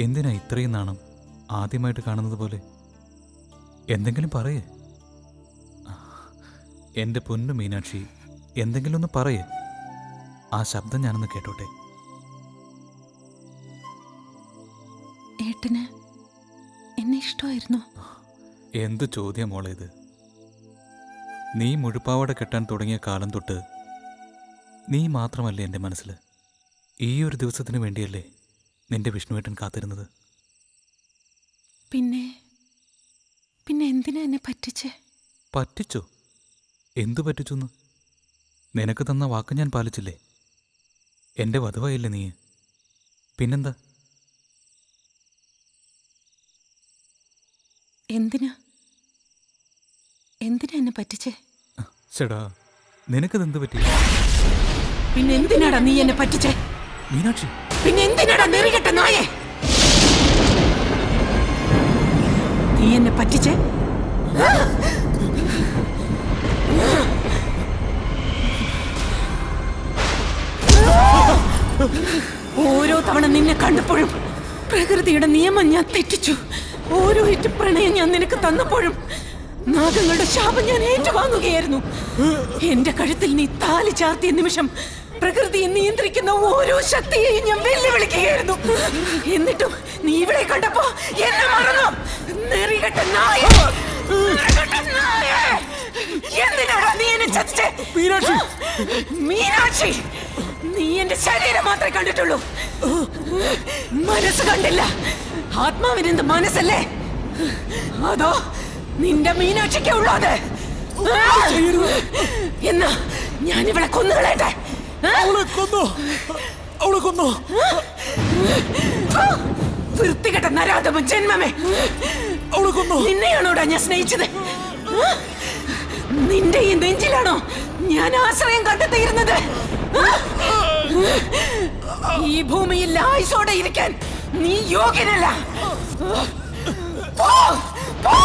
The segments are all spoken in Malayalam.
എന്തിനാ ഇത്രയും നാണം? ആദ്യമായിട്ട് കാണുന്നത് പോലെ. എന്തെങ്കിലും പറയേ. എൻ്റെ പൊന്നു മീനാക്ഷി, എന്തെങ്കിലും ഒന്ന് പറയേ. ആ ശബ്ദം ഞാനൊന്ന് കേട്ടോട്ടെ. ഏട്ടന് എന്നെ ഇഷ്ടമായിരുന്നു. എന്ത് ചോദ്യം മോളെ ഇത്? നീ മുഴുപ്പാവട കെട്ടാൻ തുടങ്ങിയ കാലം തൊട്ട് നീ മാത്രമല്ലേ എൻ്റെ മനസ്സിൽ. ഈ ഒരു ദിവസത്തിന് വേണ്ടിയല്ലേ നിന്റെ വിഷ്ണുവേട്ടൻ കാത്തിരുന്നത്. പിന്നെ പിന്നെ എന്തിനാ എന്നെ പറ്റിച്ചേ? പറ്റിച്ചോ? എന്തു പറ്റിച്ചെന്ന്? നിനക്ക് തന്ന വാക്ക് ഞാൻ പാലിച്ചില്ലേ? എൻ്റെ വധുവായില്ലേ നീ? പിന്നെന്താ? എന്തിനാ എന്നെ പറ്റിച്ചേ? ചേടാ, നിനക്കതെന്ത് പറ്റി? പിന്നെ എന്തിനാടാ നീ എന്നെ പറ്റിച്ചേ? മീനാക്ഷി, പിന്നെ എന്തിനാടാ നെറികെട്ട നായേ നീ എന്നെ പറ്റിച്ചേ? ഓരോ തവണ നിന്നെ കണ്ടപ്പോഴും പ്രകൃതിയുടെ നിയമം ഞാൻ തെറ്റിച്ചു. ഓരോ ഇറ്റ് പ്രണയം ഞാൻ നിനക്ക് തന്നപ്പോഴും നാഗങ്ങളുടെ ശാപം ഞാൻ ഏറ്റുവാങ്ങുകയായിരുന്നു. എന്റെ കഴുത്തിൽ നീ താലി ചാർത്തിയ നിമിഷം പ്രകൃതിയെ നിയന്ത്രിക്കുന്ന ഓരോ ശക്തിയെയും ഞാൻ വെല്ലുവിളിക്കുകയായിരുന്നു. എന്നിട്ടും നീ ഇവിടെ കണ്ടപ്പോ എന്നെ മറന്നു. നെറികെട്ട നായ! എന്തിനാടാ നീ എന്നെ ചതിച്ചേ? മീനാക്ഷി, നീ എന്റെ ശരീരം മാത്രമേ കണ്ടിട്ടുള്ളൂ, മനസ്സ് കണ്ടില്ല. ആത്മാവിനെന്ത് മനസ്സല്ലേ? അതോ നിന്റെ മീനാക്ഷിക്ക് ഉള്ളത്? എന്നാ ഞാനിവളെ കൊന്നുകളയട്ടെ. വൃത്തികെട്ട നരാധമ ജന്മമേ, നിന്നെയാണോടാ ഞാൻ സ്നേഹിച്ചത്? നിന്റെ ഈ നെഞ്ചിലാണോ ഞാൻ ആശ്രയം കണ്ടെത്തിയിരുന്നത്? ഈ ഭൂമിയിൽ ആയുസോടെ ഇരിക്കാൻ നീ യോഗ്യനല്ല. പോ, പോ!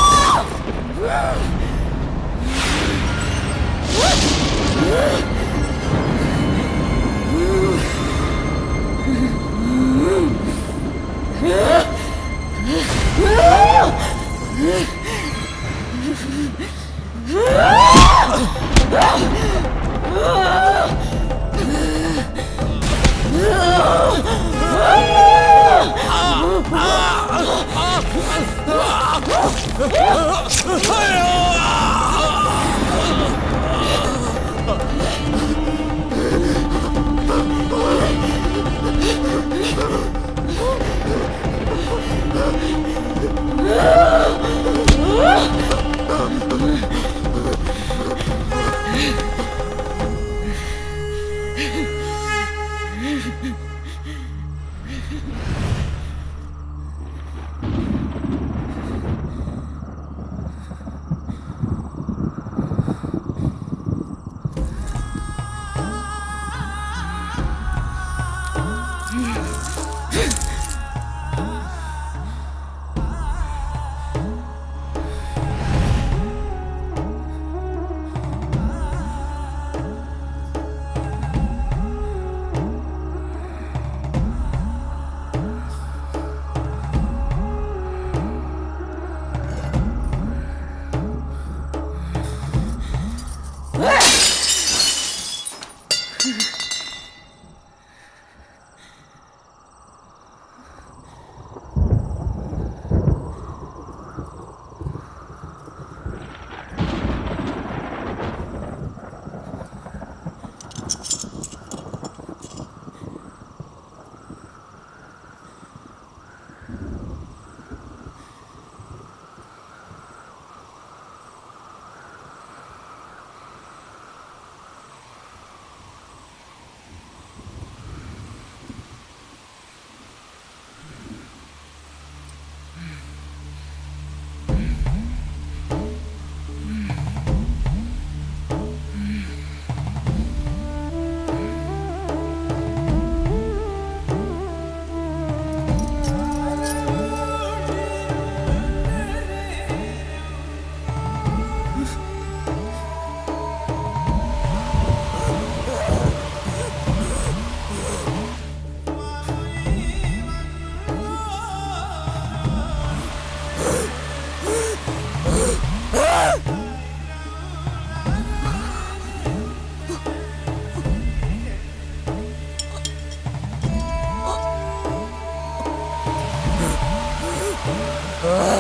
ആ